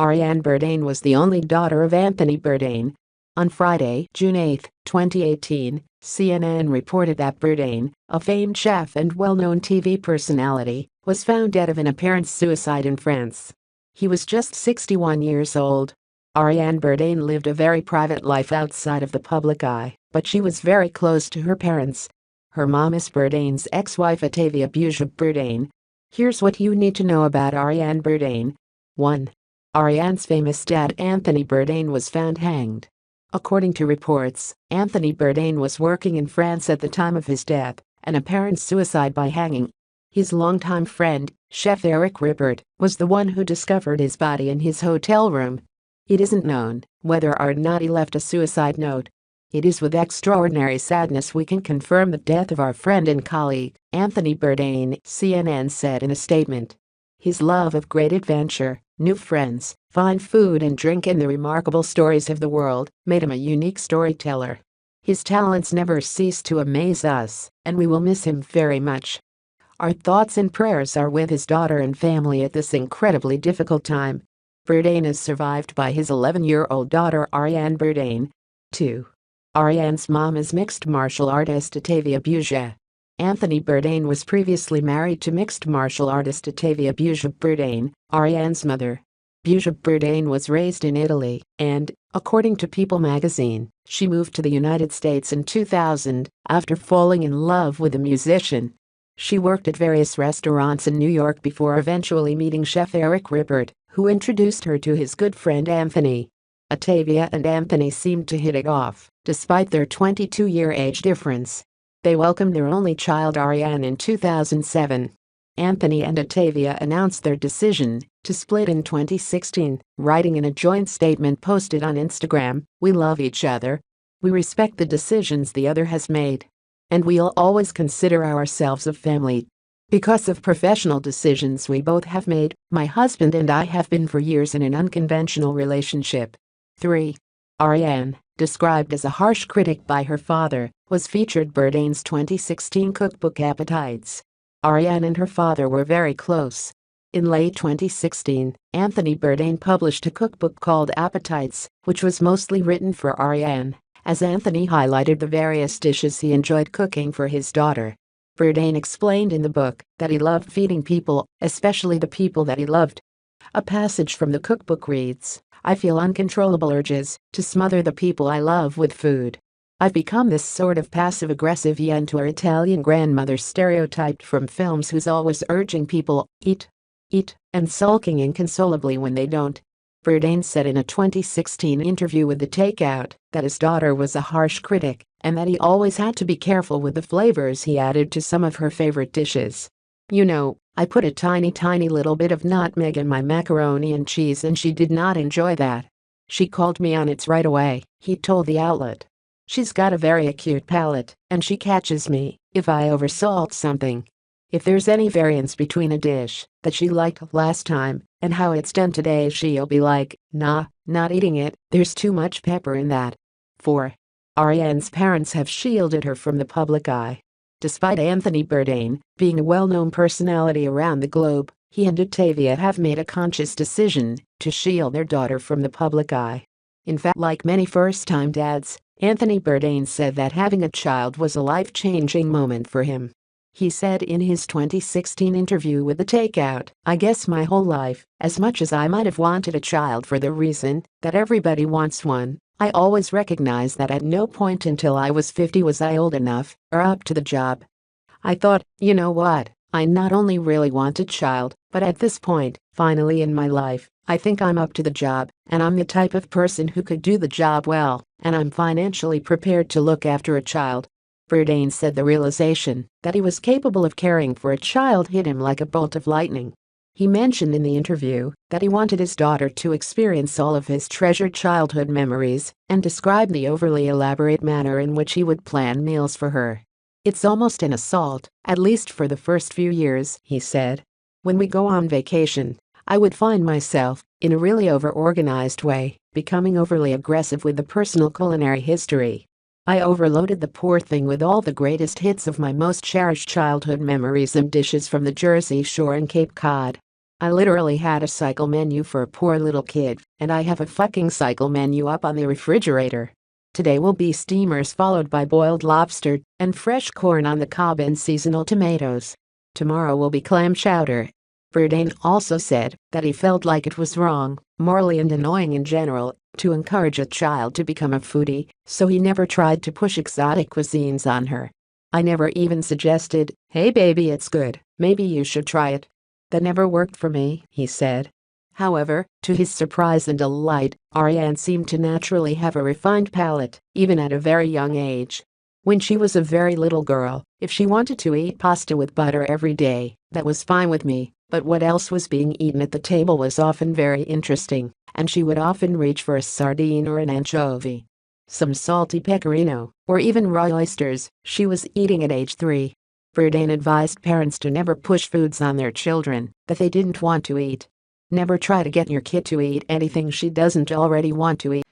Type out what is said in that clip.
Ariane Bourdain was the only daughter of Anthony Bourdain. On Friday, June 8, 2018, CNN reported that Bourdain, a famed chef and well-known TV personality, was found dead of an apparent suicide in France. He was just 61 years old. Ariane Bourdain lived a very private life outside of the public eye, but she was very close to her parents. Her mom is Bourdain's ex-wife Ottavia Busia-Bourdain. Here's what you need to know about Ariane Bourdain. 1. Ariane's famous dad Anthony Bourdain was found hanged. According to reports, Anthony Bourdain was working in France at the time of his death, an apparent suicide by hanging. His longtime friend, Chef Eric Ripert, was the one who discovered his body in his hotel room. It isn't known whether or not he left a suicide note. It is with extraordinary sadness we can confirm the death of our friend and colleague, Anthony Bourdain, CNN said in a statement. His love of great adventure, new friends, fine food and drink and the remarkable stories of the world made him a unique storyteller. His talents never cease to amaze us, and we will miss him very much. Our thoughts and prayers are with his daughter and family at this incredibly difficult time. Bourdain is survived by his 11-year-old daughter Ariane Bourdain. 2. Ariane's mom is mixed martial artist Ottavia Busia. Anthony Bourdain was previously married to mixed martial artist Ottavia Busia-Bourdain, Ariane's mother. Busia-Bourdain was raised in Italy, and, according to People magazine, she moved to the United States in 2000 after falling in love with a musician. She worked at various restaurants in New York before eventually meeting Chef Eric Ripert, who introduced her to his good friend Anthony. Ottavia and Anthony seemed to hit it off, despite their 22-year age difference. They welcomed their only child Ariane in 2007. Anthony and Ottavia announced their decision to split in 2016, writing in a joint statement posted on Instagram, "We love each other. We respect the decisions the other has made. And we'll always consider ourselves a family. Because of professional decisions we both have made, my husband and I have been for years in an unconventional relationship." 3. Ariane, described as a harsh critic by her father, was featured Bourdain's 2016 cookbook Appetites. Ariane and her father were very close. In late 2016, Anthony Bourdain published a cookbook called Appetites, which was mostly written for Ariane, as Anthony highlighted the various dishes he enjoyed cooking for his daughter. Bourdain explained in the book that he loved feeding people, especially the people that he loved. A passage from the cookbook reads, "I feel uncontrollable urges to smother the people I love with food. I've become this sort of passive-aggressive aunt or Italian grandmother stereotyped from films who's always urging people, eat, and sulking inconsolably when they don't." Bourdain said in a 2016 interview with The Takeout that his daughter was a harsh critic and that he always had to be careful with the flavors he added to some of her favorite dishes. "You know, I put a tiny little bit of nutmeg in my macaroni and cheese and she did not enjoy that. She called me on it right away," he told the outlet. "She's got a very acute palate, and she catches me if I oversalt something. If there's any variance between a dish that she liked last time and how it's done today, she'll be like, nah, not eating it, there's too much pepper in that." 4. Ariane's parents have shielded her from the public eye. Despite Anthony Bourdain being a well-known personality around the globe, he and Ottavia have made a conscious decision to shield their daughter from the public eye. In fact, like many first-time dads, Anthony Bourdain said that having a child was a life-changing moment for him. He said in his 2016 interview with The Takeout, "I guess my whole life, as much as I might have wanted a child for the reason that everybody wants one, I always recognized that at no point until I was 50 was I old enough or up to the job. I thought, you know what, I not only really want a child, but at this point, finally in my life, I think I'm up to the job, and I'm the type of person who could do the job well, and I'm financially prepared to look after a child." Bourdain said the realization that he was capable of caring for a child hit him like a bolt of lightning. He mentioned in the interview that he wanted his daughter to experience all of his treasured childhood memories and described the overly elaborate manner in which he would plan meals for her. "It's almost an assault, at least for the first few years," he said. "When we go on vacation, I would find myself, in a really over-organized way, becoming overly aggressive with the personal culinary history. I overloaded the poor thing with all the greatest hits of my most cherished childhood memories and dishes from the Jersey Shore and Cape Cod. I literally had a cycle menu for a poor little kid, and I have a fucking cycle menu up on the refrigerator. Today will be steamers followed by boiled lobster and fresh corn on the cob and seasonal tomatoes. Tomorrow will be clam chowder. Bourdain also said that he felt like it was wrong, morally and annoying in general, to encourage a child to become a foodie, so he never tried to push exotic cuisines on her. I never even suggested, "Hey baby, it's good, maybe you should try it." That never worked for me, he said. However, to his surprise and delight, Ariane seemed to naturally have a refined palate, even at a very young age. When she was a very little girl, if she wanted to eat pasta with butter every day, that was fine with me, but what else was being eaten at the table was often very interesting, and she would often reach for a sardine or an anchovy. Some salty pecorino, or even raw oysters, she was eating at age 3. Bourdain advised parents to never push foods on their children that they didn't want to eat. Never try to get your kid to eat anything she doesn't already want to eat.